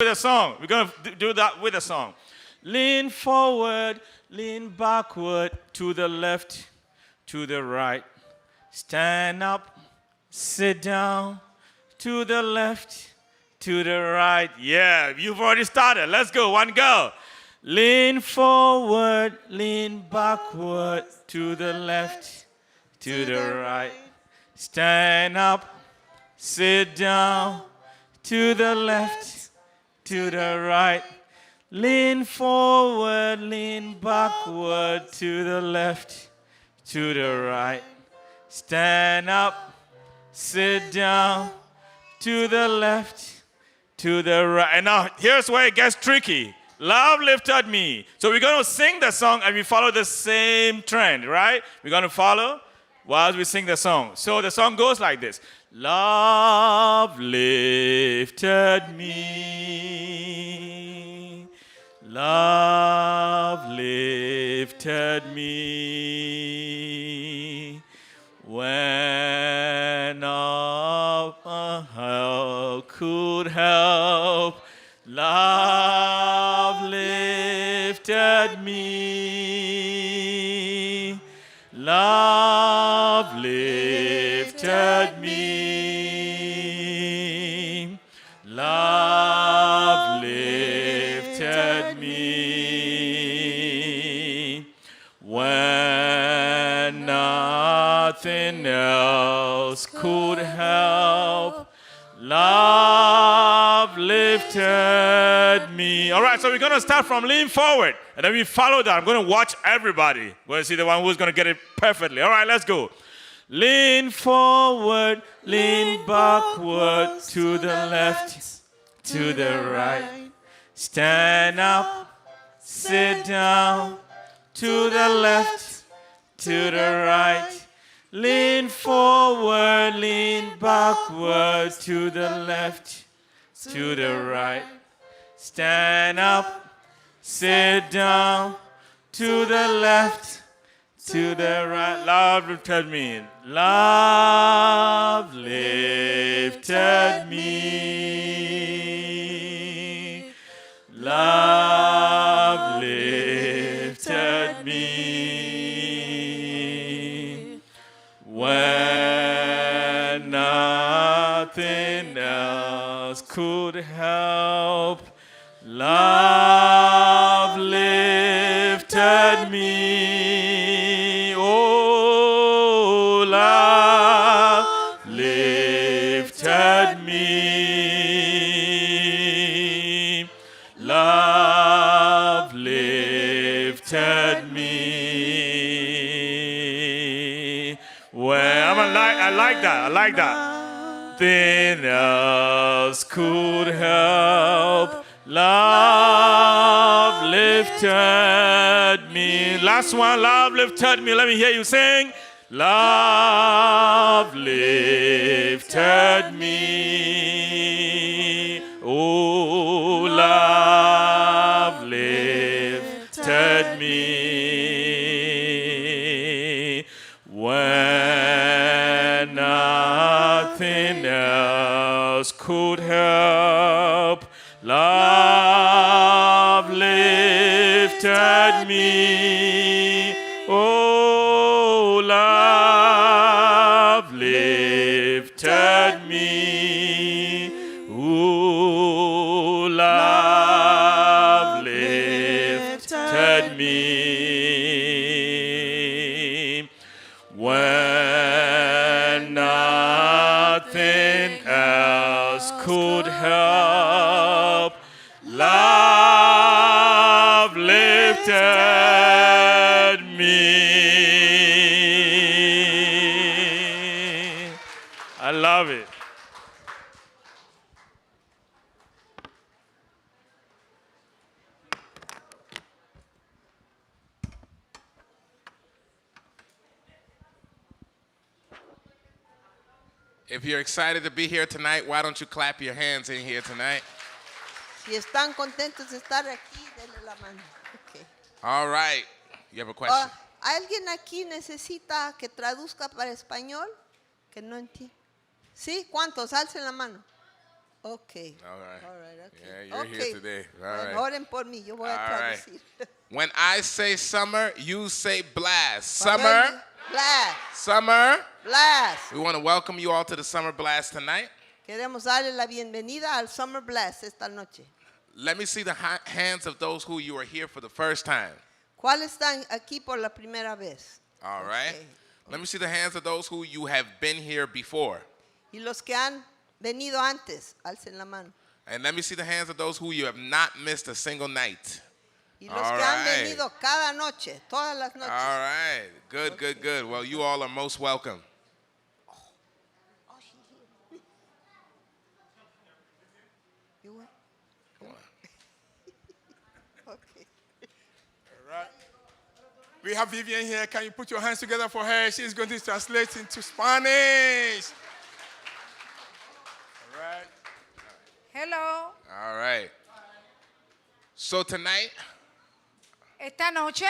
With a song. We're going to do that with a song. Lean forward, lean backward, to the left, to the right. Stand up, sit down, to the left, to the right. Yeah, you've already started. Let's go. One go. Lean forward, lean backward, to the left, to the right. Stand up, sit down, to the left, to the right. Lean forward, lean backward, to the left, to the right. Stand up, sit down, to the left, to the right. And now here's where it gets tricky. Love lifted me. So we're going to sing the song and we follow the same trend, right? We're going to follow while we sing the song. So the song goes like this. Love lifted me. Love lifted me. When all help could help, love lifted me. Love lifted me. Love lifted me. When nothing else could help, love lifted me. All right, so we're going to start from lean forward, and then we follow that. I'm going to watch everybody. We're going to see the one who's going to get it perfectly. All right, let's go. Lean forward, lean backward, to the left, to the right. Stand up, sit down, to the left, to the right. Lean forward, lean backward, to the left, to the right. Stand up, sit down, to the left, to the right. Love lifted me. Love lifted me. Love lifted me. When nothing else could help, love lifted me. Oh, love lifted me. Love lifted me. Well, I like that. I like that. Nothing else could help. Love lifted me. Last one, love lifted me. Let me hear you sing. Love lifted me. Oh, love lifted me. When nothing else could help, love lifted me. Oh, love lifted me. Oh, love lifted me. When nothing else could help, love lifted me. I love it. If you're excited to be here tonight, why don't you clap your hands in here tonight? Si están contentos de estar aquí, denle la mano. Okay. All right. You have a question? ¿Alguien aquí necesita que traduzca para español? Que no entiende. ¿Sí? ¿Cuántos? Alcen la mano. Okay. All right. All right, okay. Yeah, you're Okay. here today. All Bueno, right. oren por mí, yo voy a All right. traducir. When I say summer, you say blast. Cuando Summer, él- Blast, summer. blast. We want to welcome you all to the Summer Blast tonight. Queremos darle la bienvenida al Summer Blast esta noche. Let me see the hands of those who you are here for the first time. ¿Cuáles están aquí por la primera vez? All right. Okay. Let me see the hands of those who you have been here before. Y los que han venido antes, alcen la mano. And let me see the hands of those who you have not missed a single night. Y los All que han right. venido cada noche, todas las noches. All right. Good, good, good. Well, you all are most welcome. You what? Come on. Okay. Right. We have Vivian here. Can you put your hands together for her? She's going to translate into Spanish. All right. Hello. All right. So tonight, Esta noche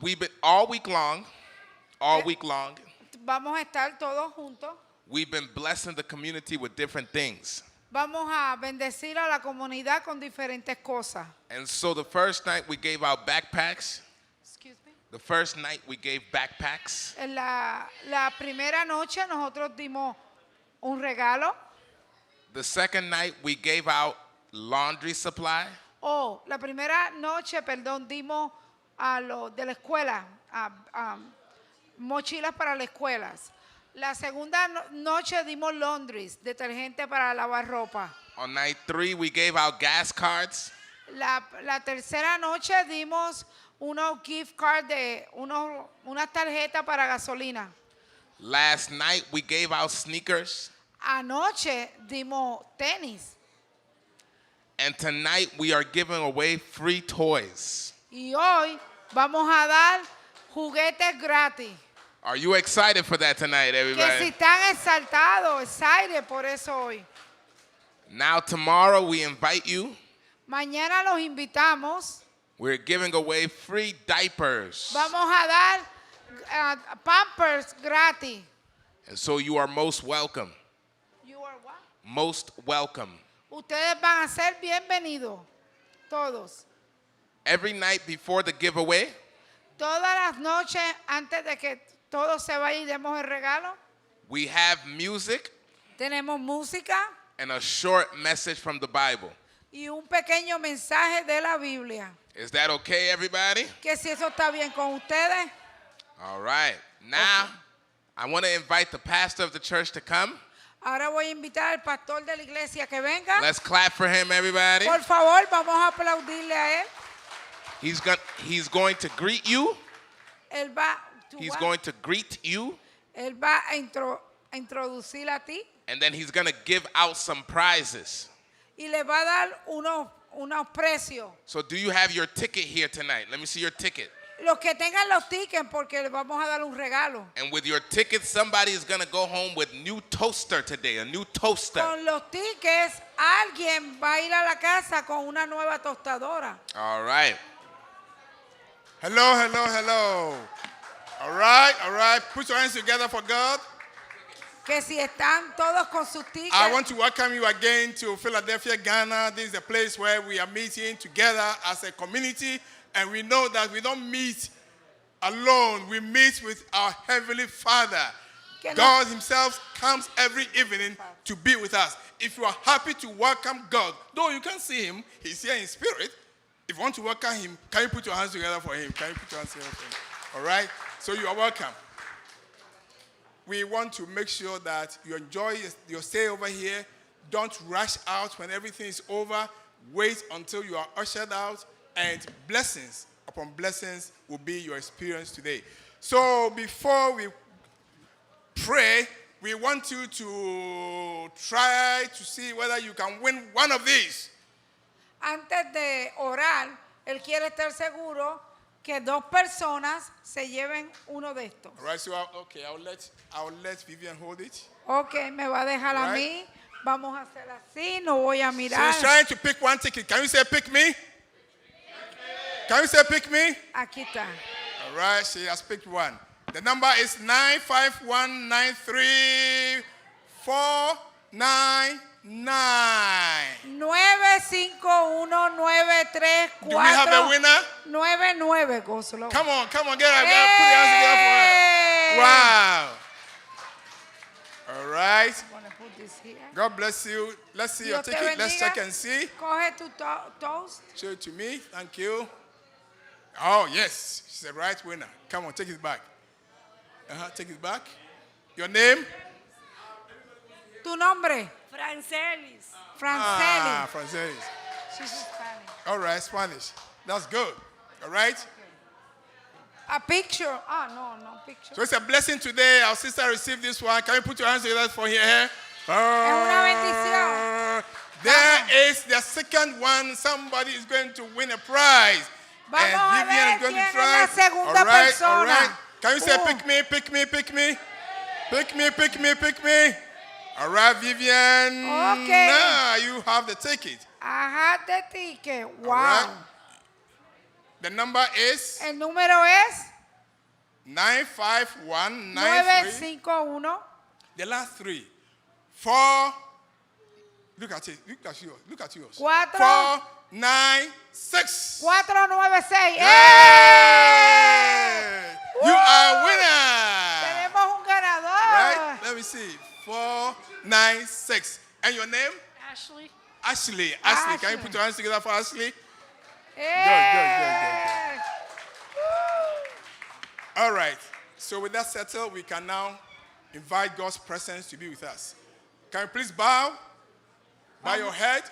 we've been all week long, vamos a estar todos juntos. we've been blessing the community with different things. Vamos a bendecir a la comunidad con diferentes cosas. And so the first night we gave out backpacks. Excuse me. The first night we gave backpacks. En la primera noche nosotros dimos un regalo. The second night we gave out laundry supply. La primera noche, perdón, dimos a los de la escuela, a mochilas para las escuelas. La segunda noche dimos laundries, detergente para lavar ropa. On night 3 we gave out gas cards. La tercera noche dimos unos gift cards de unas tarjetas para gasolina. Last night we gave out sneakers. Anoche dimos tenis. And tonight we are giving away free toys. Y hoy vamos a dar juguetes gratis. Are you excited for that tonight, Que si everybody? están exaltados, excited por eso hoy. Now tomorrow we invite you. Mañana los invitamos. We're giving away free diapers. Vamos a dar Pampers gratis. And so you are most welcome. You are what? Most welcome. Ustedes van a ser bienvenidos. Todos. Every night before the giveaway, Todas las noches antes de que todo se vaya y demos el regalo, we have music tenemos música and a short message from the Bible. y un pequeño mensaje de la Biblia. Is that okay, everybody? Que si eso está bien con ustedes. All right. Now, I want to invite the pastor of the church to come. Ahora voy a invitar al pastor de la iglesia que venga. Let's clap for him, everybody. Por favor, vamos a aplaudirle a él. He's going to greet you. Él va, He's going to greet you. él va a introducir a ti And then he's going to give out some prizes. y le va a dar unos precios. So do you have your ticket here tonight? Let me see your ticket. Los que tengan los tickets porque le vamos a dar un regalo. And with your ticket, somebody is going to go home with new toaster today, a new toaster. Con los tickets, alguien va a ir a la casa con una nueva tostadora. All right. Hello, hello, hello. All right, all right. Put your hands together for God. Que si están todos con sus tickets. I want to welcome you again to Philadelphia, Ghana. This is a place where we are meeting together as a community. And we know that we don't meet alone. We meet with our Heavenly Father. God Himself comes every evening to be with us. If you are happy to welcome God, though you can't see Him, He's here in spirit. If you want to welcome Him, can you put your hands together for Him? Can you put your hands together for Him? All right? So you are welcome. We want to make sure that you enjoy your stay over here. Don't rush out when everything is over. Wait until you are ushered out, and blessings upon blessings will be your experience today. So before we pray, we want you to try to see whether you can win one of these. Antes de orar, él quiere estar seguro que dos personas se lleven uno de estos. All right, so I'll let Vivian hold it. Ok, me va a dejar a Right. mí. Vamos a hacer así, no voy a So mirar. he's trying to pick one ticket. Can you say pick me? Can you say pick me? Aquí está. All right, she has picked one. The number is 9519349. 95193 Do we have a winner? 99, go slow. Come on, get up, put your hands together for her. Wow. All right. I'm gonna put this here. God bless you. Let's see your Dios te ticket. Let's bendiga. check and see. Coge tu toast. Show it to me. Thank you. Oh, yes. She's the right winner. Come on, take it back. Take it back. Your name? Tu nombre. Francelis. Franceli. Francis. She's Spanish. All right, Spanish. That's good. All right. A picture. No picture. So it's a blessing today. Our sister received this one. Can you put your hands together for here? una bendición. There is the second one. Somebody is going to win a prize. Vamos a and Vivian ver is going quién to es try. la segunda all right, persona. all right. Can you say Oh. pick me, pick me, pick me? Pick me, pick me, pick me. All right, Vivian. Okay. Now you have the ticket. Ajá, de ticket. All Wow. right. The number is El número es 95193. 951 The last three. 4. Look at it. Look at yours. Look at yours. 4, 496. 496. Yay! You are winner. Tenemos un ganador. Right? Let me see. 496. And your name? Ashley. Ashley. Ashley. Can you Ashley. put your hands together for Ashley? Eh. All right. So with that settled, we can now invite God's presence to be with us. Can you please bow? Bow your head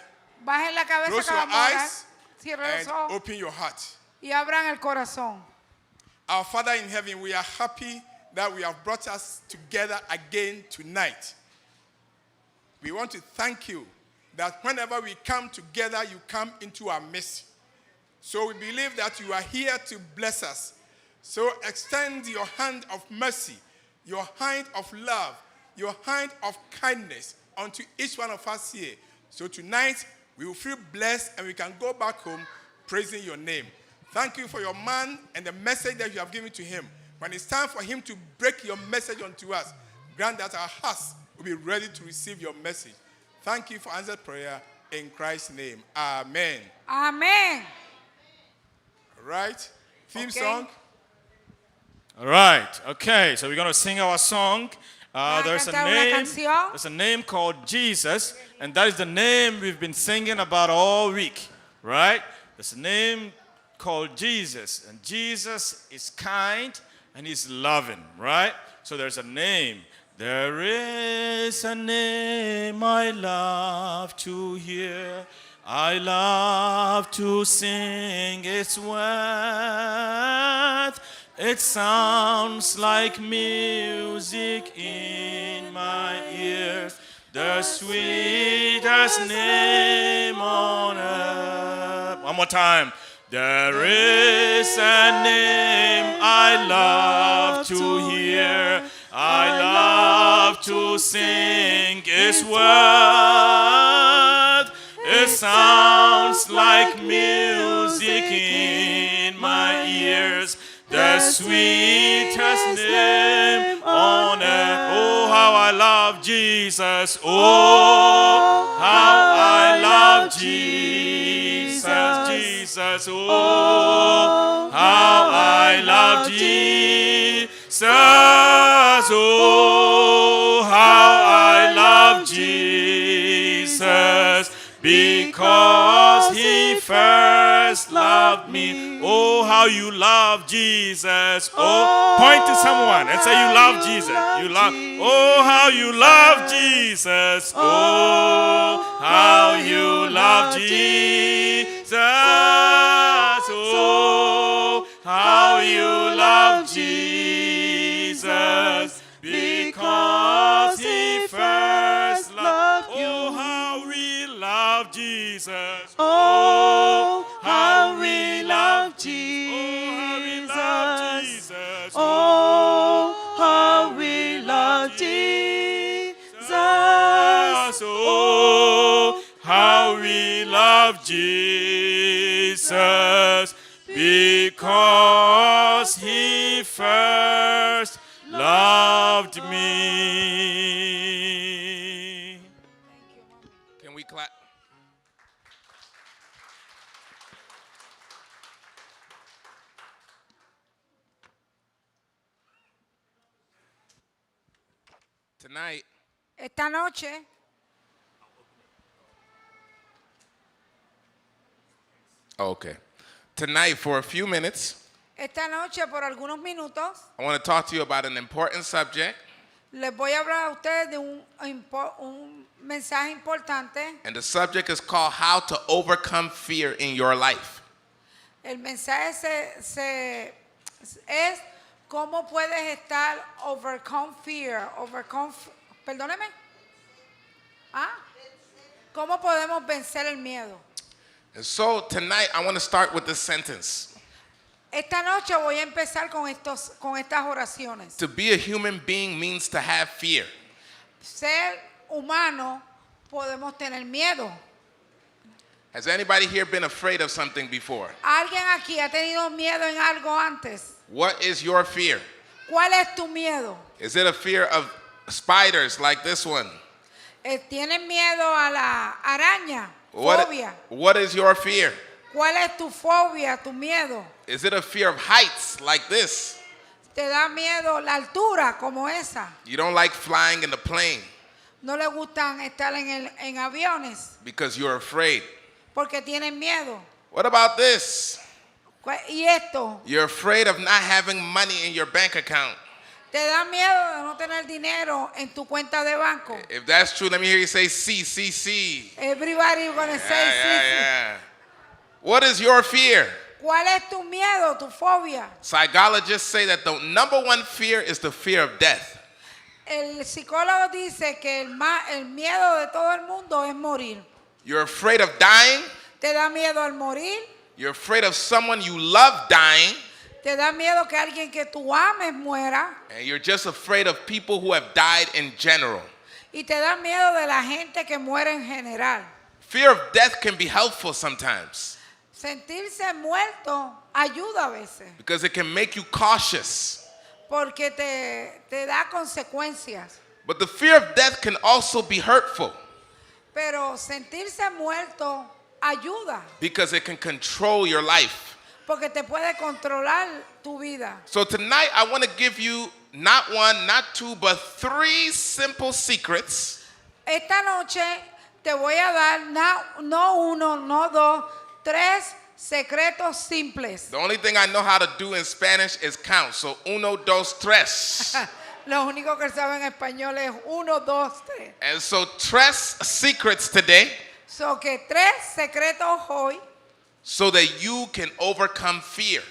Bajen la cabeza Close que your vamos a orar. eyes Cierren and los ojos open your heart. y abran el corazón. Our Father in heaven, we are happy that we have brought us together again tonight. We want to thank you that whenever we come together, you come into our midst. So we believe that you are here to bless us. So extend your hand of mercy, your hand of love, your hand of kindness unto each one of us here. So tonight, we will feel blessed and we can go back home praising your name. Thank you for your man and the message that you have given to him. When it's time for him to break your message unto us, grant that our hearts will be ready to receive your message. Thank you for answered prayer in Christ's name. Amen. Amén. All right. Theme Okay. song. All right. Okay. So we're going to sing our song. Vamos a There's a cantar una name. canción. There's a name called Jesus, and that is the name we've been singing about all week, right? There's a name called Jesus, and Jesus is kind and he's loving, right? So there's a name. There is a name I love to hear. I love to sing its worth. It sounds like music in my ears. The sweetest name on earth. One more time. There is a name I love to hear. I love to sing its word. It sounds like music in my ears. The sweetest name on earth. Oh, how I love Jesus. Oh, how I love Jesus. Jesus. Oh, how I love Jesus. Oh, how I love Jesus. Because he first loved me. Oh, how you love Jesus. Oh, point to someone and say you love Jesus. You love. Oh, how you love Jesus. Oh, how you love Jesus. Oh, how you love Jesus. Because he first loved you. Oh, how we love Jesus. Oh, how we love Jesus. Oh, how we love Oh, Jesus. how we love Jesus. Oh, how we love Jesus. Because he first loved me. Tonight, esta noche, okay. Tonight, for a few minutes, esta noche por algunos minutos, I want to talk to you about an important subject, les voy a hablar a ustedes de un mensaje importante. and the subject is called How to Overcome Fear in Your Life. El mensaje es cómo puedes estar overcome fear, perdóneme. ¿Ah? ¿Cómo podemos vencer el miedo? And so tonight, I want to start with this sentence. Esta noche voy a empezar con estas oraciones. To be a human being means to have fear. Ser humano podemos tener miedo. Has anybody here been afraid of something before? ¿Alguien aquí ha tenido miedo en algo antes? What is your fear? ¿Cuál es tu miedo? Is it a fear of spiders like this one? ¿Tienes miedo a la araña? Fobia. What is your fear? ¿Cuál es tu fobia, tu miedo? Is it a fear of heights like this? ¿Te da miedo la altura como esa? You don't like flying in the plane ¿No le gustan estar en aviones? because you're afraid. Porque tienen miedo. What about this? ¿Y esto? You're afraid of not having money in your bank account. ¿Te da miedo de no tener dinero en tu cuenta de banco? If that's true, let me hear you say C. Everybody gonna say sí. Yeah. What is your fear? ¿Cuál es tu miedo, tu fobia? Psychologists say that the number one fear is the fear of death. El psicólogo dice que el miedo de todo el mundo es morir. You're afraid of dying. ¿Te da miedo al morir? You're afraid of someone you love dying. ¿Te da miedo que alguien que tú ames muera? And you're just afraid of people who have died in general. Y te da miedo de la gente que muere en general. Fear of death can be helpful sometimes Sentirse muerto ayuda a veces. because it can make you cautious. Porque te da consecuencias. But the fear of death can also be hurtful Pero sentirse muerto ayuda. because it can control your life. Porque te puede controlar tu vida. So tonight I want to give you not one, not two, but 3 simple secrets Esta noche te voy a dar no uno, no dos, 3 secretos simples. The only thing I know how to do in Spanish is count. So 1, 2, 3. Lo único que saben en español es 1, 2, 3. And so 3 secrets today So que 3 secretos hoy so that you can overcome fear.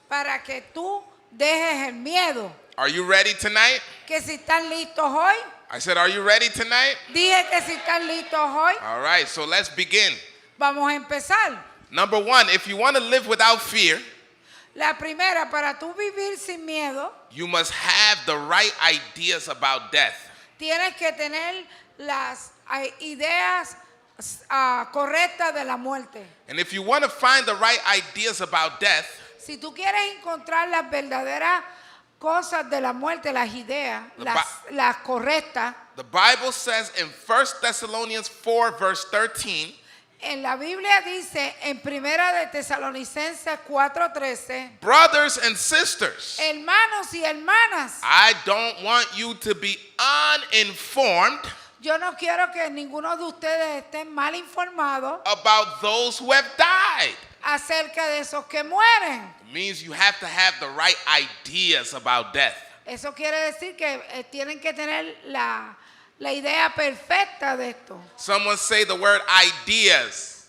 para que tú dejes el miedo. Are you ready tonight? Que si están listos hoy, I said, are you ready tonight? dije que si están listos hoy, All right, so let's begin. vamos a empezar. Number 1, if you want to live without fear, La primera, para tú vivir sin miedo, you must have the right ideas about death. tienes que tener las ideas correctas de la muerte. And if you want to find the right ideas about death, Si tú quieres encontrar las verdaderas cosas de la muerte, las ideas, las correctas, the Bible says in 1 Thessalonians 4, verse 13, en la Biblia dice en Primera de Tesalonicenses 4:13, brothers and sisters, hermanos y hermanas, I don't want you to be uninformed yo no quiero que ninguno de ustedes estén mal informados about those who have died. acerca de esos que mueren. It means you have to have the right ideas about death. Eso quiere decir que tienen que tener la idea perfecta de esto. Someone say the word ideas.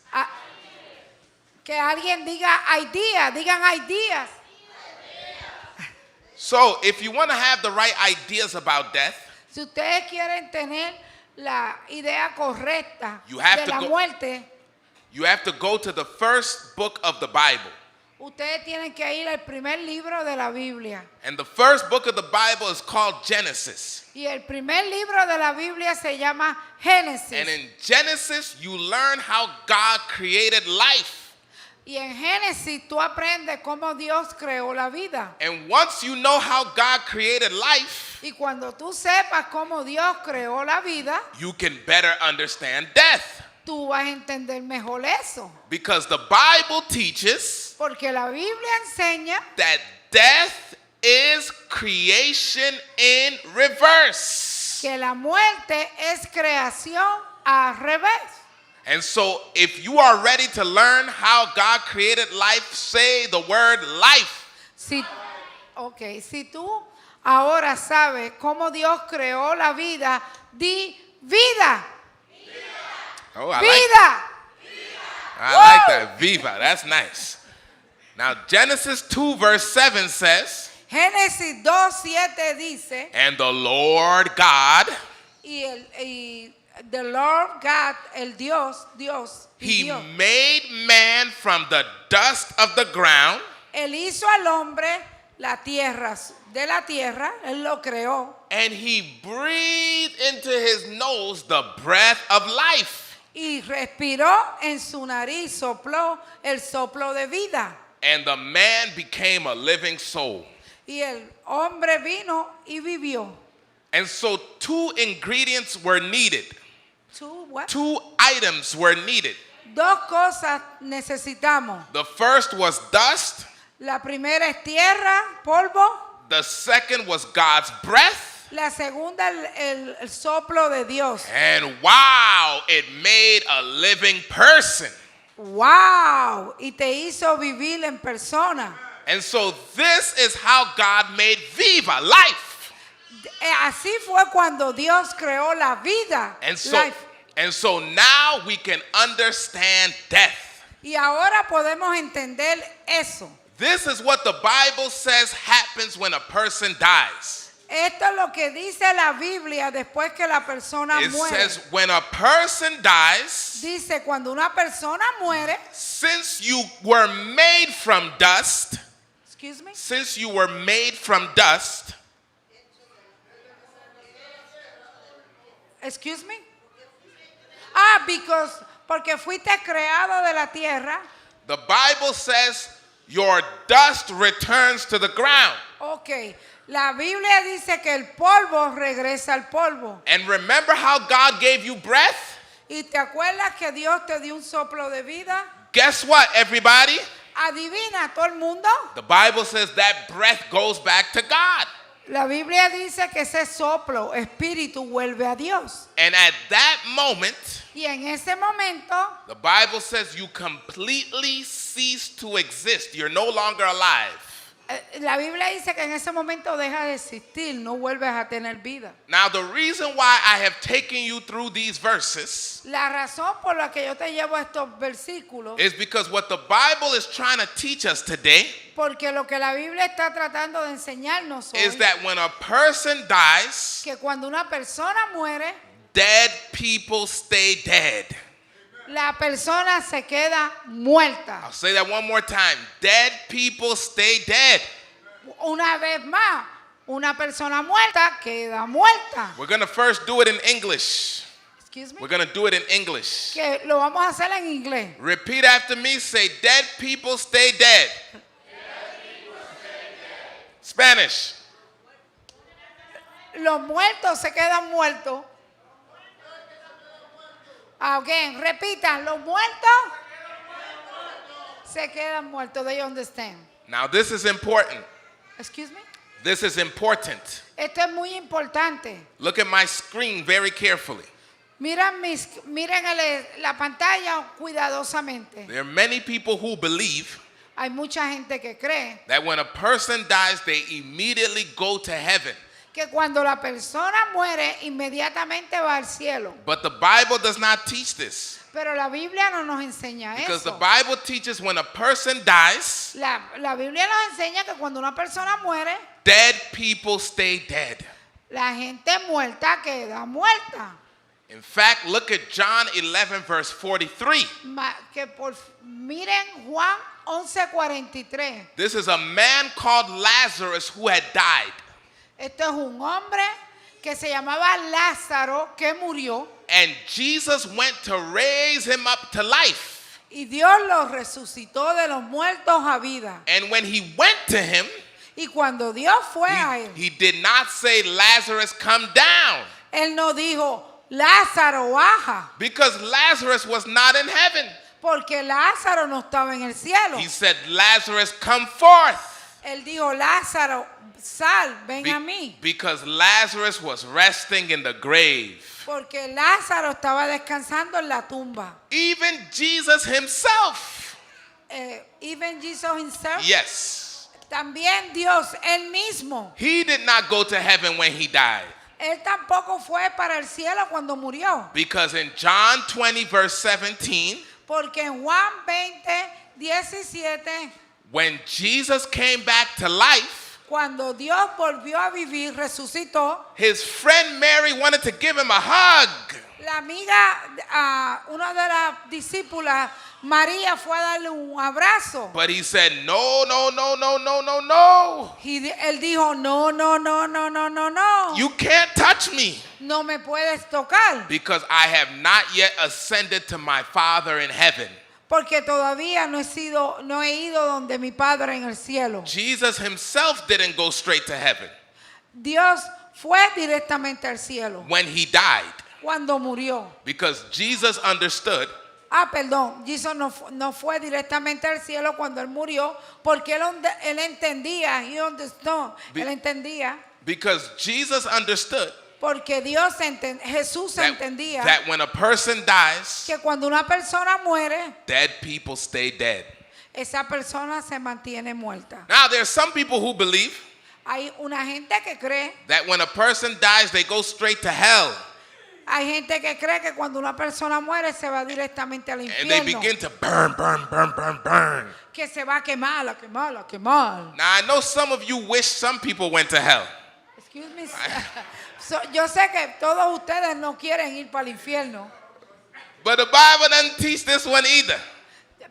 Que alguien diga digan ideas. So if you want to have the right ideas about death, Si ustedes quieren tener la idea correcta You have de to la go- muerte, you have to go to the first book of the Bible. ustedes tienen que ir al primer libro de la Biblia. And the first book of the Bible is called Genesis. Y el primer libro de la Biblia se llama Génesis. And in Genesis, you learn how God created life. Y en Génesis tú aprendes cómo Dios creó la vida. And once you know how God created life, Y cuando tú sepas cómo Dios creó la vida, you can better understand death. tú vas a entender mejor eso. Because the Bible teaches Porque la Biblia enseña that death is creation in reverse. que la muerte es creación al revés. And so, if you are ready to learn how God created life, say the word life. Si tú ahora sabes cómo Dios creó la vida, di vida. Oh, I Vida. like that. Viva. That's nice. Now, Genesis 2, verse 7 says, Génesis 2:7 dice, and the Lord God, y the Lord God, el Dios, he Dios, made man from the dust of the ground él hizo al hombre de la tierra, él lo creó and he breathed into his nose the breath of life. y respiró en su nariz, sopló el soplo de vida. And the man became a living soul. Y el hombre vino y vivió. And so two ingredients were needed. What? Two items were needed. Dos cosas necesitamos. The first was dust. La primera es tierra, polvo. The second was God's breath. La segunda, el soplo de Dios. And wow, it made a living person. ¡Wow! Y te hizo vivir en persona. And so this is how God made Viva, life. Así fue cuando Dios creó la vida. And so now we can understand death. Y ahora podemos entender eso. This is what the Bible says happens when a person dies. Esto es lo que dice la Biblia después que la persona It muere. says when a person dies, Dice cuando una persona muere, since you were made from dust, excuse me, since you were made from dust, excuse me. Porque fuiste creado de la tierra. the Bible says your dust returns to the ground. Okay. La Biblia dice que el polvo regresa al polvo. And remember how God gave you breath? ¿Y te acuerdas que Dios te dio un soplo de vida? Guess what, everybody? Adivina, todo el mundo. The Bible says that breath goes back to God. La Biblia dice que ese soplo, espíritu, vuelve a Dios. And at that moment, Y en ese momento, the Bible says you completely cease to exist. You're no longer alive. la Biblia dice que en ese momento deja de existir, no vuelves a tener vida. Now, the reason why I have taken you through these verses La razón por la que yo te llevo a estos versículos, is because what the Bible is trying to teach us today porque lo que la Biblia está tratando de enseñarnos hoy, is that when a person dies, que cuando una persona muere, dead people stay dead. la persona se queda muerta. I'll say that one more time. Dead people stay dead. Una vez más, una persona muerta queda muerta. We're going to first do it in English. Excuse me. We're going to do it in English. Que lo vamos a hacer en inglés. Repeat after me. Say, dead people stay dead. Spanish. Los muertos se quedan muertos. Again, repitan, los muertos se quedan muertos. They understand. Now, this is important. Excuse me. This is important. Esto es muy importante. Look at my screen very carefully. Miren la pantalla cuidadosamente. There are many people who believe Hay mucha gente que cree that when a person dies, they immediately go to heaven. que cuando la persona muere, inmediatamente va al cielo. But the Bible does not teach this. Pero la Biblia no nos enseña Because the eso. Bible teaches when a person dies, La Biblia nos enseña que cuando una persona muere, dead people stay dead. la gente muerta queda muerta. In fact, look at John 11, verse 43. Miren Juan 11:43. This is a man called Lazarus who had died. Esto es un hombre que se llamaba Lázaro que murió And Jesus went to raise him up to life. y Dios lo resucitó de los muertos a vida. And when he went to him, Y cuando Dios fue a él, he did not say, Lazarus, come down. él no dijo, Lázaro, baja, Because Lazarus was not in heaven. porque Lázaro no estaba en el cielo. He said, Lazarus, come forth. Él dijo, Lázaro, sal, ven a mí. Because Lazarus was resting in the grave. Porque Lázaro estaba descansando en la tumba. Even Jesus himself. Even Jesus himself. Yes. También Dios, él mismo. He did not go to heaven when he died. Él tampoco fue para el cielo cuando murió. Because in John 20, verse 17, Porque en Juan 20:17, when Jesus came back to life, cuando Dios volvió a vivir, resucitó, his friend Mary wanted to give him a hug. la amiga, una de las discípulas, María, fue a darle un abrazo. But he said, no, no, no, no, no, no, no. Él dijo, no, no, no, no, no, no, no. You can't touch me. No me puedes tocar. Because I have not yet ascended to my Father in heaven. Porque todavía no he ido donde mi Padre en el cielo. Jesus himself didn't go straight to heaven Dios fue directamente al cielo when he died. cuando murió. Because Jesus understood Perdón, Jesús no fue directamente al cielo cuando él murió, porque él entendía, él entendía, because Jesus understood porque Jesús entendía that when a person dies, que cuando una persona muere, dead people stay dead. esa persona se mantiene muerta. Now there are some people who believe Hay una gente que cree, that when a person dies, they go straight to hell. hay gente que cree que cuando una persona muere se va directamente al And they infierno, begin to burn, burn, burn, burn, burn. que se va a quemar, a quemar, a quemar. Now I know some of you wish some people went to hell. Excuse me. Yo sé que todos ustedes no quieren ir para el infierno, But the Bible doesn't teach this one either.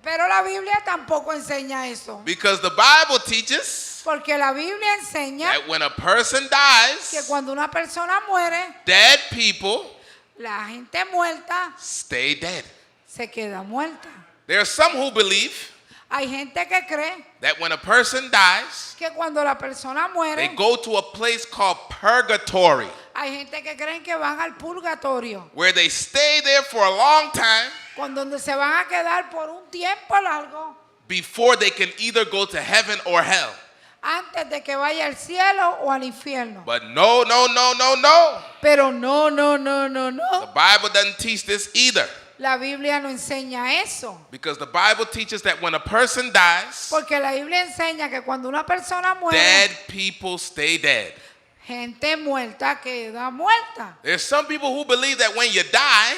pero la Biblia tampoco enseña eso. Because the Bible teaches Porque la Biblia enseña that when a person que dies, cuando una persona muere, dead people la gente muerta stay dead. se queda muerta. There are some who believe Hay gente que cree that when a person dies, que cuando la persona they muere, go to a place called purgatory, hay gente que creen que van al purgatorio, where they stay there for a long time donde se van a quedar por un tiempo largo before they can either go to heaven or hell. antes de que vaya al cielo o al infierno. But no, no, no, no, no. Pero no, no, no, no, The no. Bible doesn't teach this either. La Biblia no enseña eso. Because the Bible teaches that when a person dies, Porque la Biblia enseña que cuando una persona muere, dead people stay dead. gente muerta queda muerta. There's some people who believe that when you die,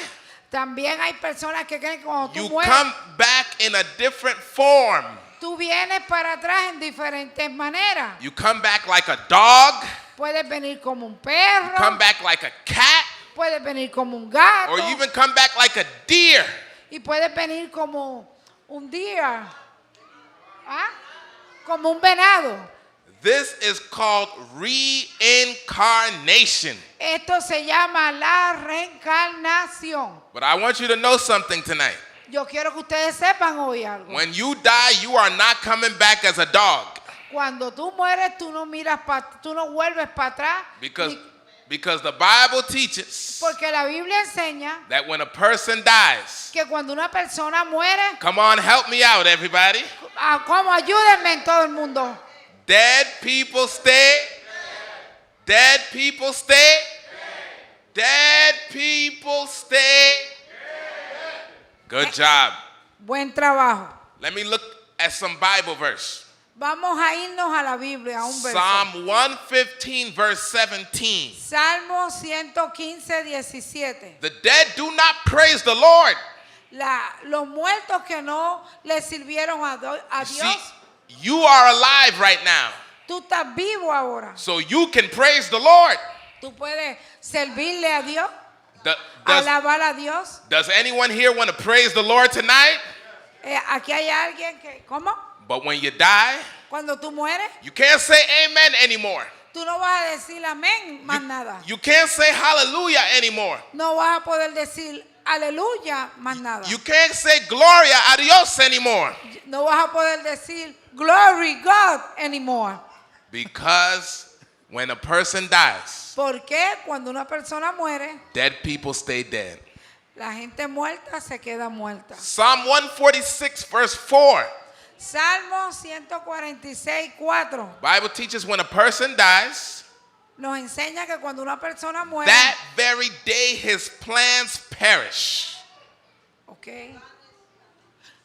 También hay personas que creen que cuando tú you mueres, come back in a different form. tú vienes para atrás en diferentes maneras. You come back like a dog, Puedes venir como un perro, come back like a cat, puedes venir como un gato, or you even come back like a deer. y puedes venir como un deer, como un venado. This is called reincarnation. Esto se llama la reencarnación. But I want you to know something tonight. Yo quiero que ustedes sepan hoy algo. When you die, you are not coming back as a dog. Cuando tú mueres, tú no vuelves para atrás. Because the Bible teaches Porque la Biblia enseña that when a person dies, que cuando una persona muere, come on, help me out, everybody. como ayúdenme en todo el mundo. Dead people stay. Dead people stay. Dead people stay. Good job. Buen trabajo. Let me look at some Bible verse. Vamos a irnos a la Biblia, a un verso. Psalm 115, verse 17. Salmo 115:17. The dead do not praise the Lord. Los muertos que no le sirvieron a See, Dios, you are alive right now, tú estás vivo ahora. so you can praise the Lord. Tú puedes servirle a Dios, Does, alabar a Dios. does anyone here want to praise the Lord tonight? Aquí hay alguien que, ¿cómo? But when you die, Cuando tú mueres, you can't say amen anymore. tú no vas a decir amén más nada. You can't say hallelujah anymore. No vas a poder decir aleluya más nada. You can't say gloria a Dios anymore. No vas a poder decir glory God anymore. Because when a person dies, Porque cuando una persona muere, dead people stay dead. la gente muerta se queda muerta. Psalm 146, verse 4. Salmo 146:4 Bible teaches when a person dies, nos enseña que cuando una persona muere, that very day his plans perish. okay,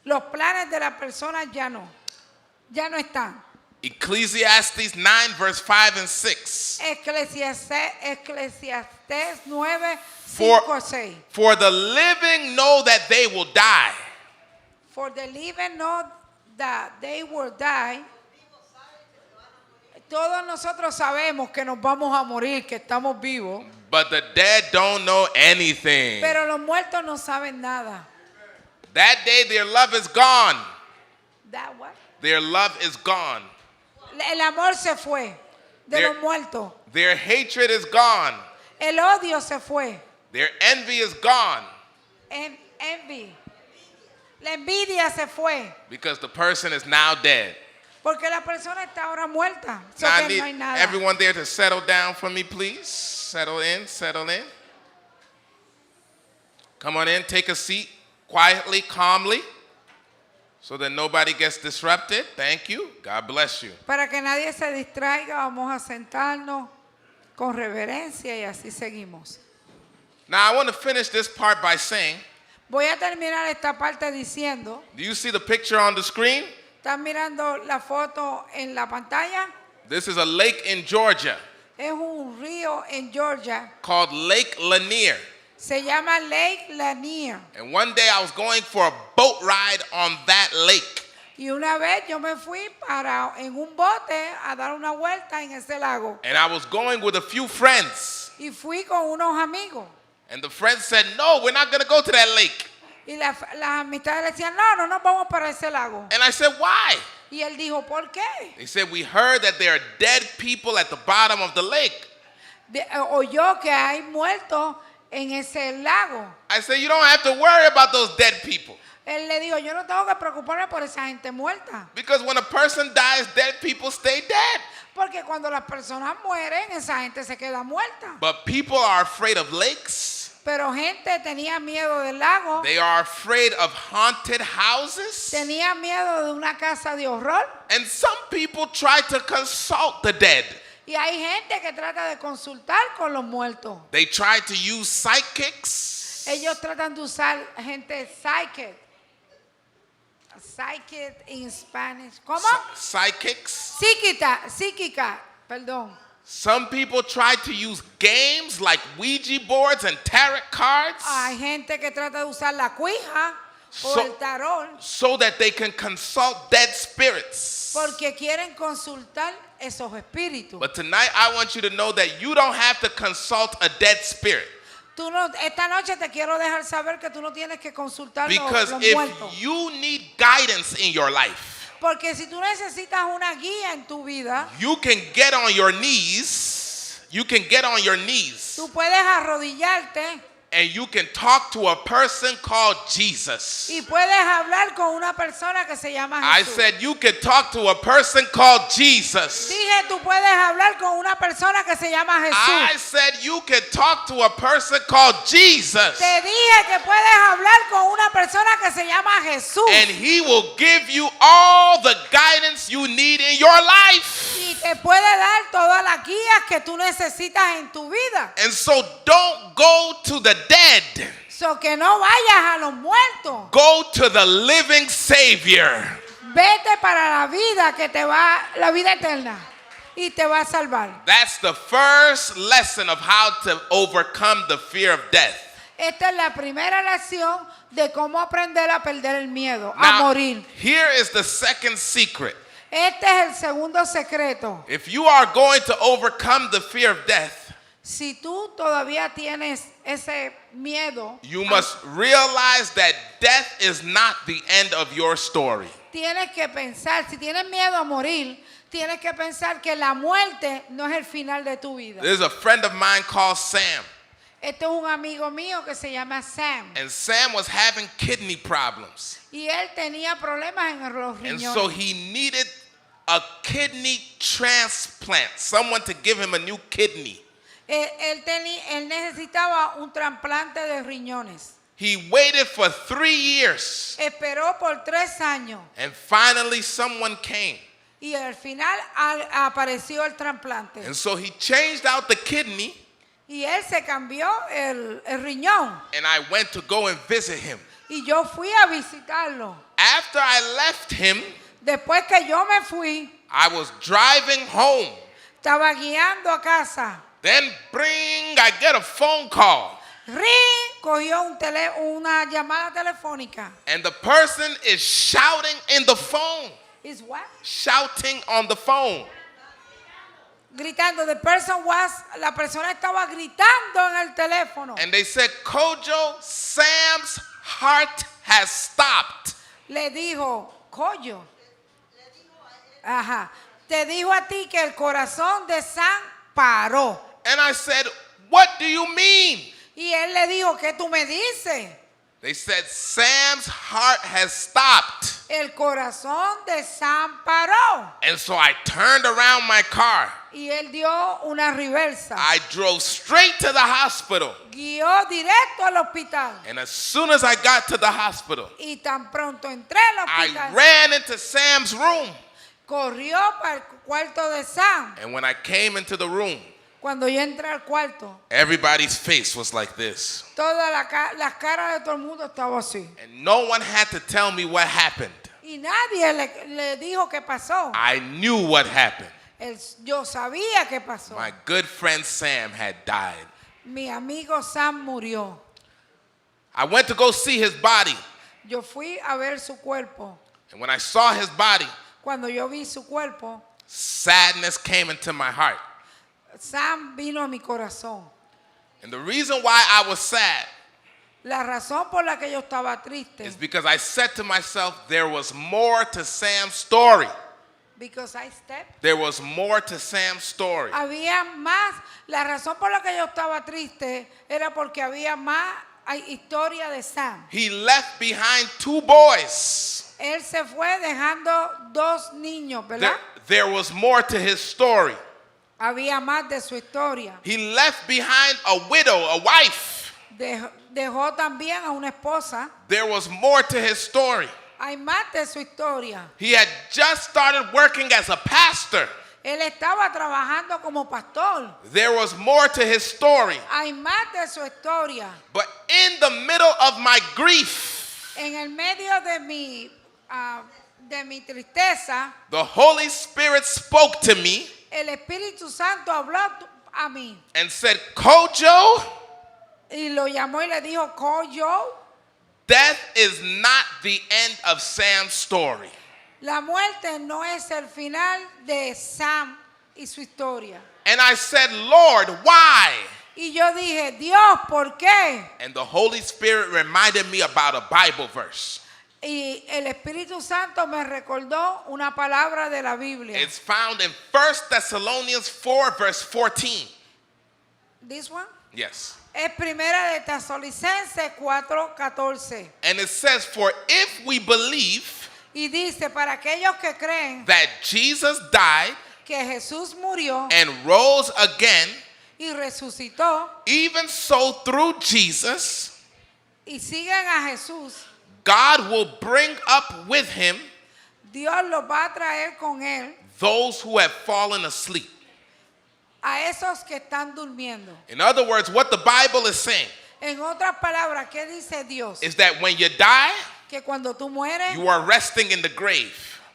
los planes de la persona ya no están. Ecclesiastes 9, verse 5 and 6. Eclesiastés 9, For, 5, 6. for the living know that they will die, For the living know that they will die. Todos nosotros sabemos que nos vamos a morir, que estamos vivos, but the dead don't know anything. pero los muertos no saben nada. That day their love is gone. That what? Their love is gone. El amor se fue de There- los muertos. Their hatred is gone. El odio se fue. Their envy is gone Envy. La envidia se fue. because the person is now dead. Porque la persona está ahora muerta. So Now I que need no hay nada. everyone there to settle down for me, please. Settle in, settle in. Come on in, take a seat quietly, calmly, so that nobody gets disrupted. Thank you. God bless you. Para que nadie se distraiga, vamos a sentarnos con reverencia y así seguimos. Now I want to finish this part by saying, Voy a terminar esta parte diciendo, do you see the picture on the screen? ¿están mirando la foto en la pantalla? This is a lake in Georgia Es un río en Georgia. called Lake Lanier. Se llama Lake Lanier. And one day I was going for a boat ride on that lake. Y una vez yo me fui en un bote a dar una vuelta en ese lago. And I was going with a few friends. Y fui con unos amigos. And the friends said, no, we're not going to go to that lake. Y las amistades le decían, no nos vamos para ese lago. And I said, why? Y él dijo, ¿por qué? They said, we heard that there are dead people at the bottom of the lake. Oyó que hay muertos en ese lago. I said, you don't have to worry about those dead people. Él le dijo, yo no tengo que preocuparme por esa gente muerta. Because when a person dies, dead people stay dead. Porque cuando las personas mueren, esa gente se queda muerta. But people are afraid of lakes. Pero gente tenía miedo del lago, They are afraid of haunted houses. tenía miedo de una casa de horror. And some people try to consult the dead. Y hay gente que trata de consultar con los muertos. They try to use psychics. Ellos tratan de usar gente psychic. Psychic in Spanish. ¿Cómo? Psychics. Psíquica, perdón. Some people try to use games like Ouija boards and tarot cards Hay gente que trata de usar la cuija o So- el tarot so that they can consult dead spirits. porque quieren consultar esos espíritus. But tonight I want you to know that you don't have to consult a dead spirit. Esta noche te quiero dejar saber que tú no tienes que consultar Because los if muertos. you need guidance in your life, Porque si tú necesitas una guía en tu vida, you can get on your knees. You can get on your knees tú puedes arrodillarte and you can talk to a person called Jesus. y puedes hablar con una persona que se llama I Jesús. said you can talk to a person called Jesus. Dije, tú puedes hablar con una persona que se llama I Jesús. said you can talk to a person called Jesus. Te dije que puedes hablar con una persona que se llama Jesús. And he will give you all the guidance you need in your life. Y te puede dar todas las guías que tú necesitas en tu vida. And so don't go to the dead. So que no vayas a los muertos. Go to the living Savior. Vete para la vida la vida eterna. Y te va a salvar. That's the first lesson of how to overcome the fear of death. Esta es la primera lección de cómo aprender a perder el miedo, a Now, morir. here is the second secret. Este es el segundo secreto. If you are going to overcome the fear of death, Si tú todavía tienes ese miedo, you must realize that death is not the end of your story. tienes que pensar, si tienes miedo a morir, tienes que pensar que la muerte no es el final de tu vida. There's a friend of mine called Sam, Este es un amigo mío que se llama Sam. and Sam was having kidney problems. Y él tenía problemas en los And riñones. so he needed a kidney transplant, someone to give him a new kidney. Él necesitaba un trasplante de riñones. He waited for 3 years. Esperó por 3 años And finally, someone came. y al final apareció el trasplante. And so he changed out the kidney, Y él se cambió el riñón. and I went to go and visit him. Y yo fui a visitarlo. After I left him, Después que yo me fui, I was driving home. estaba guiando a casa. Then, bring, I get a phone call. Ring, cogió una llamada telefónica. And the person is shouting in the phone. Is what? Shouting on the phone. Gritando. La persona estaba gritando en el teléfono. And they said, Kojo, Sam's heart has stopped. Le dijo, Coyo. Ajá. Te dijo a ti que el corazón de Sam paró. And I said, what do you mean? Y él le dijo, ¿qué tú me dices? They said, Sam's heart has stopped. El corazón de Sam paró. And so I turned around my car. Y él dio una reversa. I drove straight to the hospital. Guió directo al hospital. And as soon as I got to the hospital, Y tan pronto entré al I hospital, ran into Sam's room. corrió para el cuarto de Sam. And when I came into the room, Cuando yo entré al cuarto, everybody's face was like this. todas las caras de todo el mundo estaban así. And no one had to tell me what happened. Y nadie le dijo qué pasó. I knew what happened. Yo sabía qué pasó. My good friend Sam had died. Mi amigo Sam murió. I went to go see his body. Yo fui a ver su cuerpo. And when I saw his body, Cuando yo vi su cuerpo, sadness came into my heart. Sam vino a mi corazón. And the reason why I was sad La razón por la que yo estaba triste, is because I said to myself, there was more to Sam's story. because I stepped. There was more to Sam's story. Había más. La razón por la que yo estaba triste era porque había más historia de Sam. He left behind 2 boys. Él se fue dejando 2 niños, ¿verdad? There was more to his story. Había más de su historia. He left behind a widow, a wife. Dejó también a una esposa. There was more to his story. Hay más de su historia. He had just started working as a pastor. Él estaba trabajando como pastor. There was more to his story. Hay más de su historia. But in the middle of my grief, En el medio de mi tristeza, the Holy Spirit spoke to me el Espíritu Santo habló a mí and said, Kojo, y lo llamó y le dijo, Coyo, death is not the end of Sam's story. la muerte no es el final de Sam y su historia. And I said, Lord, why? Y yo dije, Dios, ¿por qué? And the Holy Spirit reminded me about a Bible verse. Y el Espíritu Santo me recordó una palabra de la Biblia. It's found in 1 Thessalonians 4, verse 14. This one? Yes. Es primera de Tesalonicenses 4:14. And it says, for if we believe Y dice, para aquellos que creen that Jesus died que Jesús murió and rose again, y resucitó even so through Jesus, y siguen a Jesús, God will bring up with him Dios los va a traer con él those who have fallen asleep. a esos que están durmiendo. In other words, what the Bible is saying En otras palabras, ¿qué dice Dios? is that when you die, Que cuando tú mueres you are resting in the grave.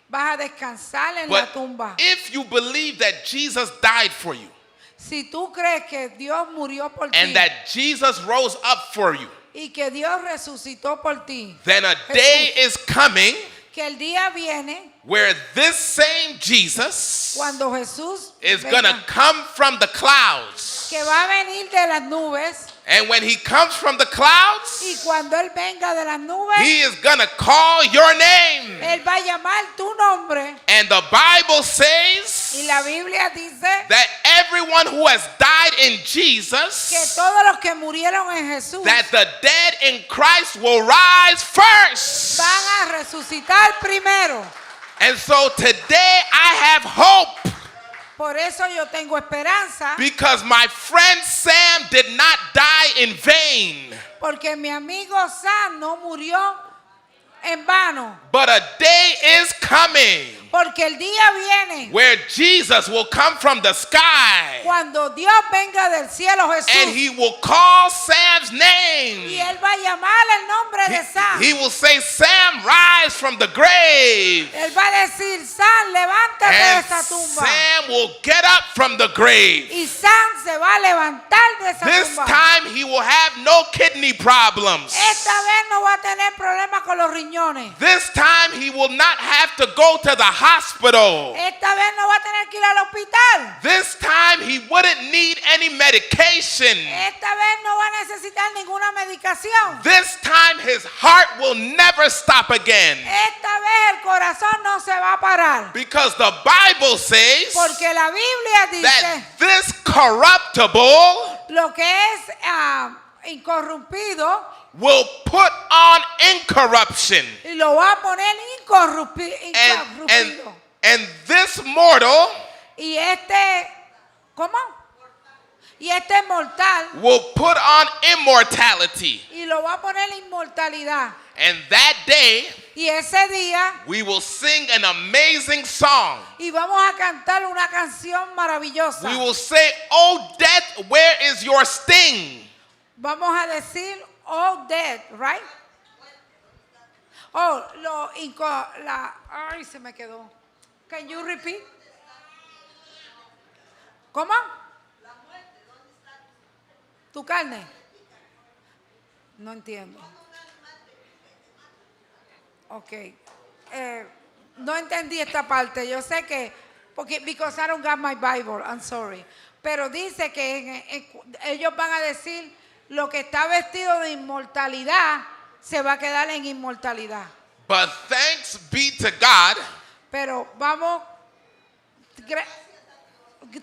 vas a descansar en la But tumba. if you believe that Jesus died for you Si tú crees que Dios murió por ti and that Jesus rose up for you, y que Dios resucitó por ti, then a day is coming que el día viene where this same Jesus cuando Jesús is venga, going to come from the clouds. que va a venir de las nubes, And when he comes from the y clouds, cuando Él venga de las nubes, he is going to call your name. Él va a llamar tu nombre. And the Bible Y says la Biblia dice that everyone who has died in que Jesus, todos los que murieron en Jesús that the dead in Christ will rise first. van a resucitar primero. And so today I have hope Por eso yo tengo esperanza, because my friend Sam did not die in vain. Porque mi amigo Sam no murió en vano. But a day is coming Porque el día viene where Jesus will come from the sky cuando Dios venga del cielo, and Jesús. he will call Sam's Y name. él va a llamar el nombre de Sam. He will say, Sam, rise from the grave. Él va a decir, Sam, levántate de And esa tumba. Sam will get up from the grave. Y Sam se va a levantar de esa This tumba. time he will have no kidney problems. Esta vez no va a tener problemas con los riñones. This time he will not have to go to the hospital. Esta vez no va a tener que ir al hospital. This time he wouldn't need any medication. Esta vez no va a necesitar ninguna medicación. This time his heart will never stop again. Esta vez el corazón no se va a parar. Because the Bible says Porque la Biblia dice that this corruptible lo que es incorrumpido will put on incorruption. y lo va a poner And, incorruptido. and this mortal Y este, ¿cómo? Y este mortal will put on immortality. y lo va a poner inmortalidad. And that day Y ese día we will sing an amazing song. y vamos a cantar una canción maravillosa. We will say, "Oh death, where is your sting?" Vamos a decir, oh death, right? Oh, ay, se me quedó. Can you repeat? ¿Cómo? ¿Tu carne? No entiendo. Ok. No entendí esta parte. Yo sé que, because I don't got my Bible, I'm sorry. Pero dice que ellos van a decir, lo que está vestido de inmortalidad se va a quedar en inmortalidad. But thanks be to God Pero vamos,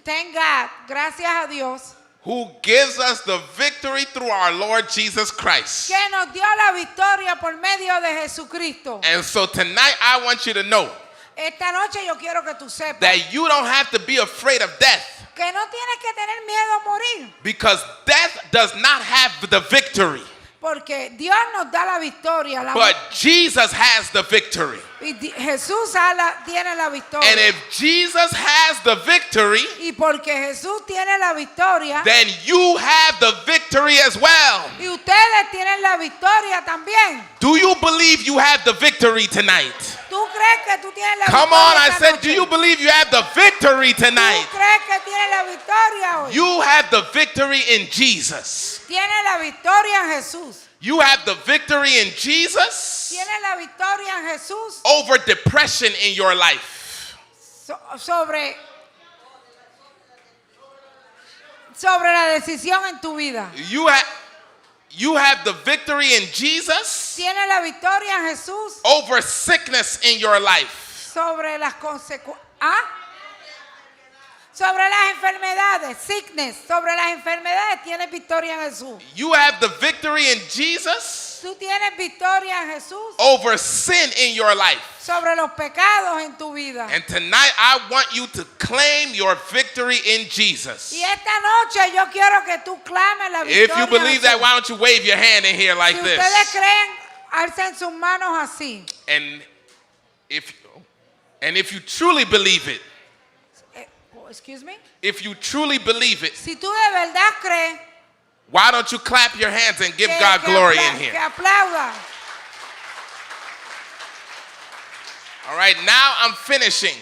thank God, gracias a Dios, who gives us the victory through our Lord Jesus Christ. que nos dio la victoria por medio de Jesucristo. And so tonight I want you to know Esta noche yo quiero que tú sepas that you don't have to be afraid of death, que no tienes que tener miedo a morir, because death does not have the victory, porque Dios nos da la victoria. but Jesus has the victory. Y Jesús tiene la victoria. And if Jesus has the victory, Y porque Jesús tiene la victoria, then you have the victory as well. y ustedes tienen la victoria también. Do you believe you have the victory tonight? ¿Tú crees que tú tienes la Come victoria on, I esta said, noche? do you believe you have the victory tonight? ¿Tú crees que tienes la victoria hoy? You have the victory in Jesus. Tiene la victoria en Jesús. You have the victory in Jesus Tiene la victoria en Jesús over depression in your life. sobre la decisión en tu vida. You have the victory in Jesus Tiene la victoria en Jesús over sickness in your life. sobre las consecuencias. Sobre las enfermedades, sickness, sobre las enfermedades tienes victoria en Jesús. You have the victory in Jesus Tú tienes victoria en Jesús over sin in your life. sobre los pecados en tu vida. And tonight I want you to claim your victory in Jesus. Y esta noche yo quiero que tú clames la victoria. If you believe en that, Jesús. why don't you wave your hand in here like Si this? ustedes creen, alcen sus manos así. And if you truly believe it, Excuse me. if you truly believe it, Si tú de verdad crees, why don't you clap your hands and give que, God que glory apla- in que here? aplauda. All right, now I'm finishing.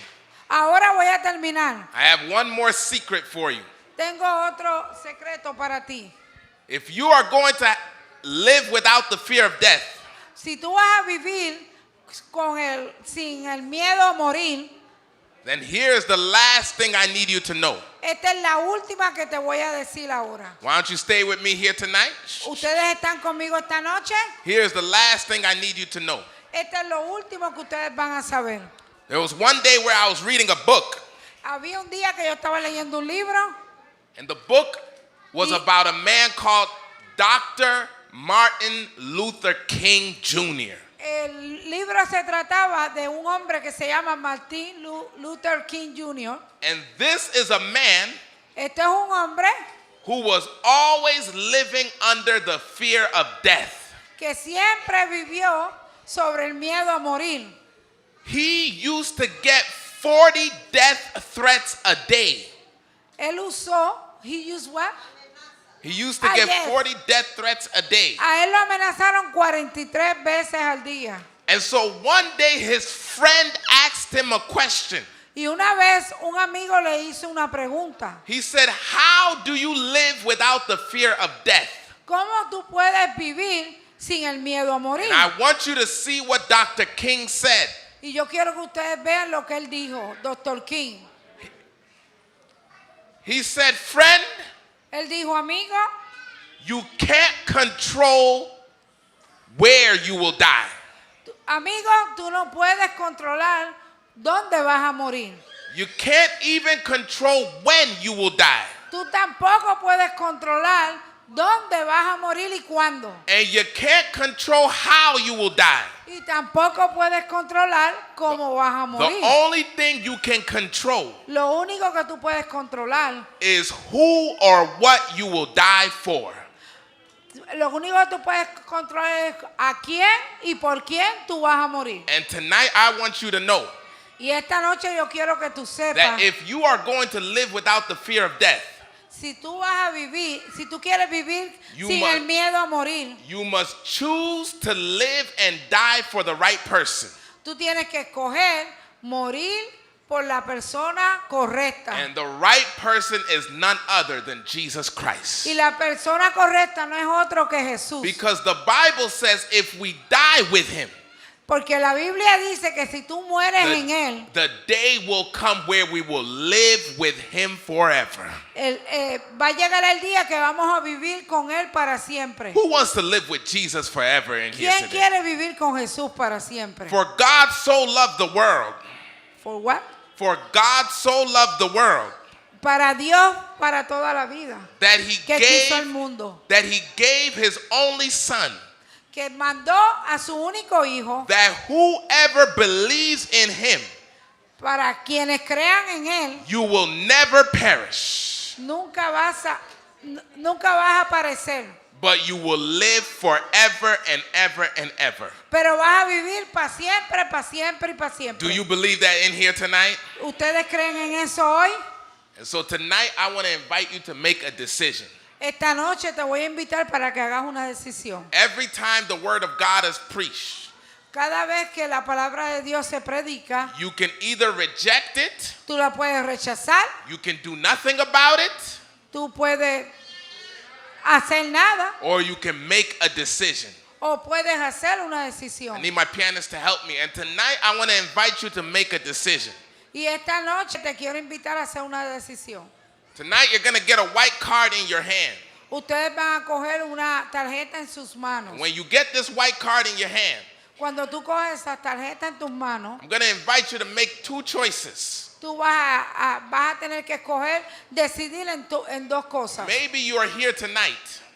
Ahora voy a terminar. I have one more secret for you. Tengo otro secreto para ti. If you are going to live without the fear of death, Si tú vas a vivir sin el miedo a morir, then here's the last thing I need you to know. esta es la última que te voy a decir ahora. Why don't you stay with me here tonight? ¿Ustedes están conmigo esta noche? Here's the last thing I need you to know. Esto es lo último que ustedes van a saber. There was one day where I was reading a book, Había un día que yo estaba leyendo un libro and the book was about a man called Dr. Martin Luther King Jr. El libro se trataba de un hombre que se llama Martin Luther King Jr. And this is a man Este es un hombre who was always living under the fear of death. que siempre vivió sobre el miedo a morir. He used to get 40 death threats a day. Él usó, he used what? He used to get Yes. 40 death threats a day. A él lo amenazaron 43 veces al día. And so one day his friend asked him a question. Y una vez un amigo le hizo una pregunta. He said, "How do you live without the fear of death?" ¿Cómo tú puedes vivir sin el miedo a morir? And I want you to see what Dr. King said. Y yo quiero que ustedes vean lo que él dijo, Dr. King. He said, "Friend, Él dijo, amigo, you can't control where you will die. amigo, tú no puedes controlar dónde vas a morir. You can't even control when you will die. Tú tampoco puedes controlar dónde vas a morir y cuándo. And you can't control how you will die. Y tampoco puedes controlar cómo vas a The morir. only thing you can control Lo único que tú puedes controlar, is who or what you will die for. lo único que tú puedes controlar es a quién y por quién tú vas a morir. And tonight I want you to know Y esta noche yo quiero que tú sepas, that if you are going to live without the fear of death, si tú vas a vivir, si tú quieres vivir You sin must- el miedo a morir, you must choose to live and die for the right person. tú tienes que escoger morir por la persona correcta. And the right person is none other than Jesus Christ. Y la persona correcta no es otro que Jesús. Because the Bible says if we die with him, Porque la Biblia dice que si tú mueres en Él, the day will come where we will live with him forever. va a llegar el día que vamos a vivir con Él para siempre. Who wants to live with Jesus forever in here ¿Quién today? quiere vivir con Jesús para siempre? For God so loved the world. For what? For God so loved the world Para Dios, para toda la vida. that he Que quiso el gave mundo. his only son, Que mandó a su único hijo that whoever believes in him, para quienes crean en Él. you will never perish, Nunca vas a aparecer, but you will live forever and ever and ever. pero vas a vivir para siempre, para siempre y para siempre. Do you believe that in here tonight? ¿Ustedes creen en eso hoy? And so tonight I want to invite you to make a decision. Esta noche te voy a invitar para que hagas una decisión. Every time the word of God is preached, Cada vez que la palabra de Dios se predica, you can either reject it, tú la puedes rechazar, you can do nothing about it, tú puedes hacer nada or you can make a decision. o puedes hacer una I decisión. need my pianist to help me. And tonight I want to invite you to make a decision. Y esta noche te quiero invitar a hacer una decisión. Tonight you're going to get a white card in your hand. Ustedes van a coger una tarjeta en sus manos. When you get this white card in your hand, Cuando tú coges esa tarjeta en tus manos, I'm going to invite you to make two choices. tú vas a tener que escoger, decidir en dos cosas. Maybe you are here tonight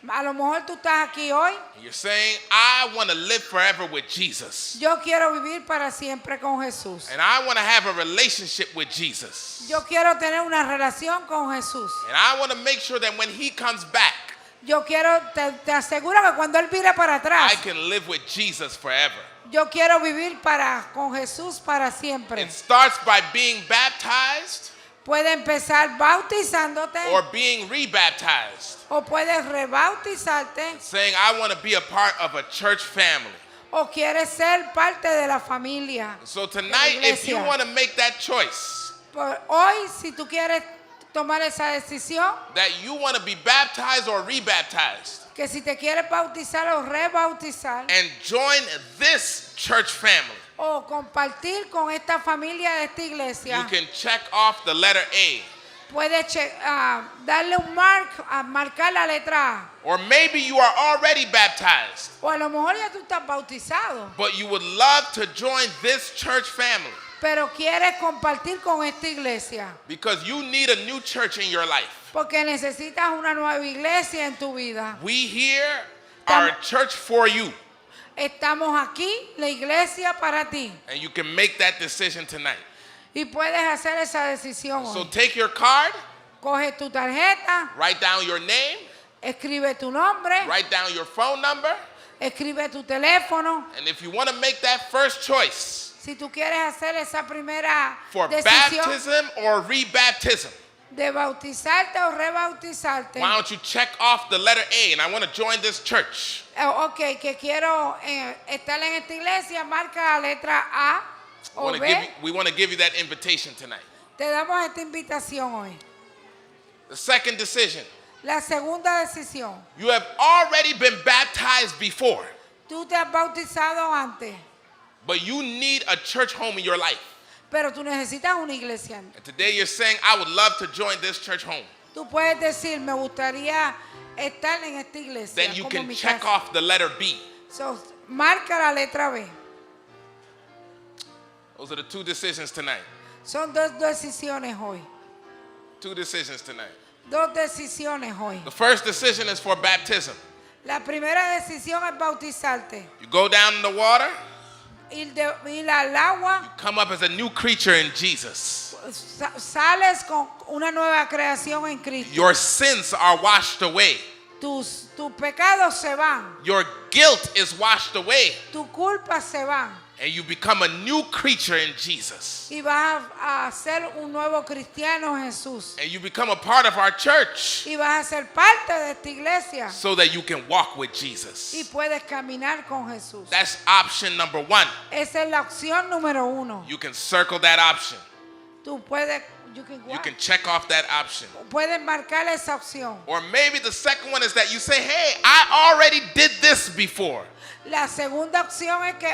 A lo mejor tú estás aquí hoy. and you're saying, I want to live forever with Jesus. Yo quiero vivir para siempre con Jesús. And I want to have a relationship with Jesus. Yo quiero tener una relación con Jesús. And I want to make sure that when he comes back, Yo quiero, te aseguro que cuando Él vire para I atrás, can live with Jesus forever. yo quiero vivir con Jesús para siempre. It starts by being baptized Puede empezar bautizándote or being rebaptized, o puedes rebautizarte saying, I want to be a part of a church family. o quieres ser parte de la familia. So tonight, if you iglesia. want to make that choice, Hoy, si tú quieres tomar esa decisión, that you want to be baptized or rebaptized que si te quieres bautizar o rebautizar and join this church family, o compartir con esta familia de esta you iglesia, can check off the letter A. puedes darle un marcar la letra A. Or maybe you are already baptized, O a lo mejor ya tú estás bautizado, but you would love to join this church family pero quieres compartir con esta iglesia because you need a new church in your life. porque necesitas una nueva iglesia en tu vida. We here are a church for you, Estamos aquí, la iglesia para ti, and you can make that decision tonight. y puedes hacer esa decisión So hoy. take your card, Coge tu tarjeta, write down your name, escribe tu nombre, write down your phone number, escribe tu teléfono. and if you want to make that first choice Si tú quieres hacer esa primera for decisión baptism or rebaptism, de bautizarte o rebautizarte, why don't you check off the letter A, and I want to join this church. ok, que quiero estar en esta iglesia, marca la letra A o B. We want to give you that invitation tonight. Te damos esta invitación hoy. The second decision, La segunda decisión. you have already been baptized before, Tú te has bautizado antes, but you need a church home in your life. pero tú necesitas una iglesia. And today you're saying, I would love to join this church home. Tú puedes decir, me gustaría estar en esta iglesia. Then you como can mi check casa. off the letter B. So, marca la letra B. Those are the two decisions tonight. Son dos decisiones hoy. Two decisions tonight. Dos decisiones hoy. The first decision is for baptism. La primera decisión es bautizarte. You go down in the water, Ir al agua, come up as a new creature in Jesus. sales con una nueva creación en Cristo. Your sins are washed away. Tus pecados se van. Your guilt is washed away. Tu culpa se van. And you become a new creature in Jesus. Y vas a ser un nuevo cristiano en Jesús. And you become a part of our church Y vas a ser parte de esta iglesia. so that you can walk with Y Jesus. puedes caminar con Jesús. That's option number one. Esa es la opción número uno. You can circle that option. Tú puedes, you can check off that option. puedes marcar esa opción. Or maybe the second one is that you say, hey, I already did this before, La segunda opción es que,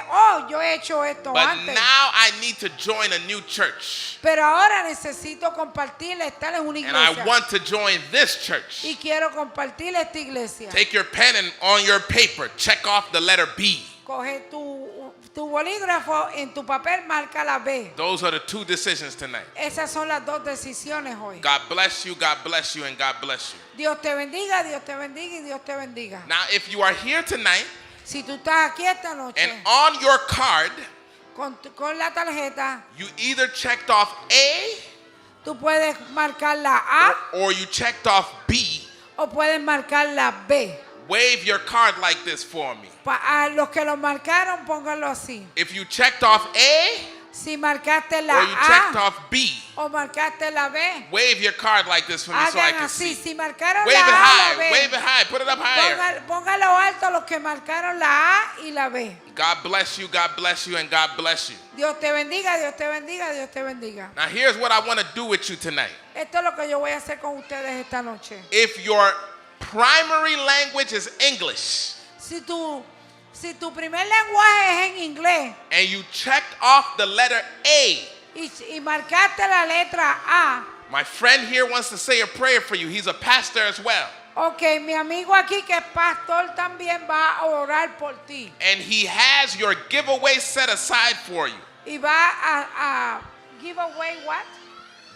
yo he hecho esto but antes. now I need to join a new church. Pero ahora necesito compartir, estar en una And I iglesia. want to join this church. Y quiero compartir esta iglesia. Take your pen and on your paper, check off the letter B. Coge tu bolígrafo, en tu papel marca la B. Those are the two decisions tonight. Esas son las dos decisiones hoy. God bless you, and God bless you. Dios te bendiga, Dios te bendiga y Dios te bendiga. Now, if you are here tonight Si tú estás aquí esta noche and on your card, con la tarjeta, you either checked off A tú puedes marcar la A or you checked off B, o puedes marcar la B. wave your card like this for me. A los que lo marcaron, pónganlo así. If you checked off A Si marcaste or la you checked A off B, o marcaste la B, wave your card like this for me so I hagan can así. see. Si marcaron Wave it la A o la high, B, wave it high, put it up higher. póngalo alto los que marcaron la A y la B. God bless you, and God bless you. Dios te bendiga, Dios te bendiga, Dios te bendiga. Now, here's what I want to do with you tonight. Esto es lo que yo voy a hacer con ustedes esta noche. If your primary language is English Si tu primer lenguaje es en inglés and you checked off the letter A, y marcaste la letra A, my friend here wants to say a prayer for you. He's a pastor as well. ok, mi amigo aquí que es pastor también va a orar por ti And he has your giveaway set aside for you. y va a give away what?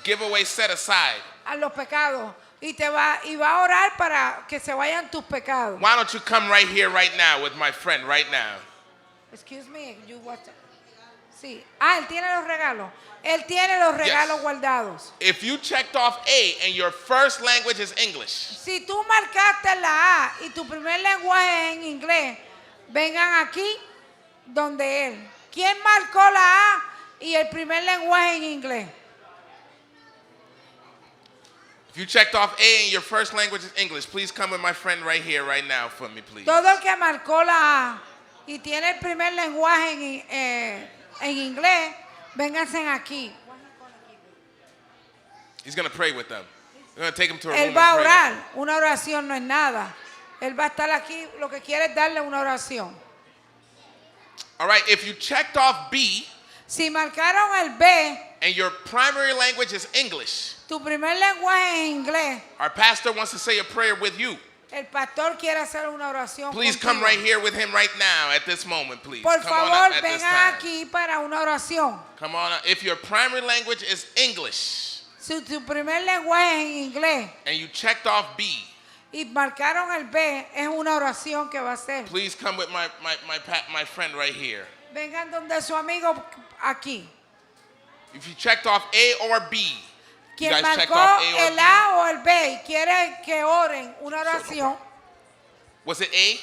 Giveaway set aside. A los pecados y va a orar para que se vayan tus pecados. Why don't you come right here, right now, with my friend, right now? Excuse me, you what? Sí. Él tiene los regalos. Él tiene los regalos guardados. If you checked off A and your first language is English, Si tú marcaste la A y tu primer lenguaje es en inglés, vengan aquí donde él. ¿Quién marcó la A y el primer lenguaje en inglés? if you checked off A and your first language is English, please come with my friend right here, right now for me, please. Todo el que marcó la A y tiene el primer lenguaje en inglés, vénganse aquí. He's going to pray with them. We're going to take him to a room Él and va a pray. orar. Una oración no es nada. Él va a estar aquí, lo que quiere es darle una oración. All right, if you checked off B Si marcaron el B, and your primary language is English, tu primer lenguaje es inglés, our pastor wants to say a prayer with you. el pastor quiere hacer una oración Please contigo. come right here with him right now at this moment, please. Por Come on favor, up at this vengan time. aquí para una oración. Come on up. If your primary language is English Si tu primer lenguaje es en inglés and you checked off B, y marcaron el B, es una oración que va a hacer. please come with my friend right here. Vengan donde su amigo aquí. If you checked off A or B, Quien guys check marcó off A or el B? A o el B y quiere que oren una oración, Was it A?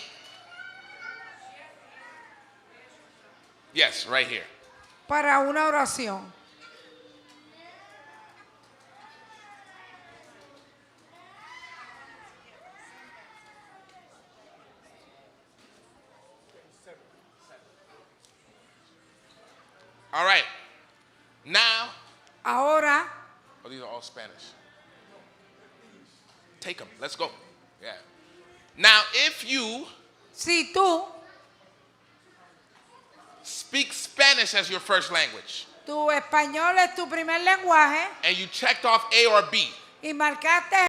Yes, right here. para una oración. All right. Now, Ahora, oh, these are all Spanish. Take them. Let's go. Yeah. Now, if you si tú, speak Spanish as your first language tu español es tu primer lenguaje and you checked off A or B, y marcaste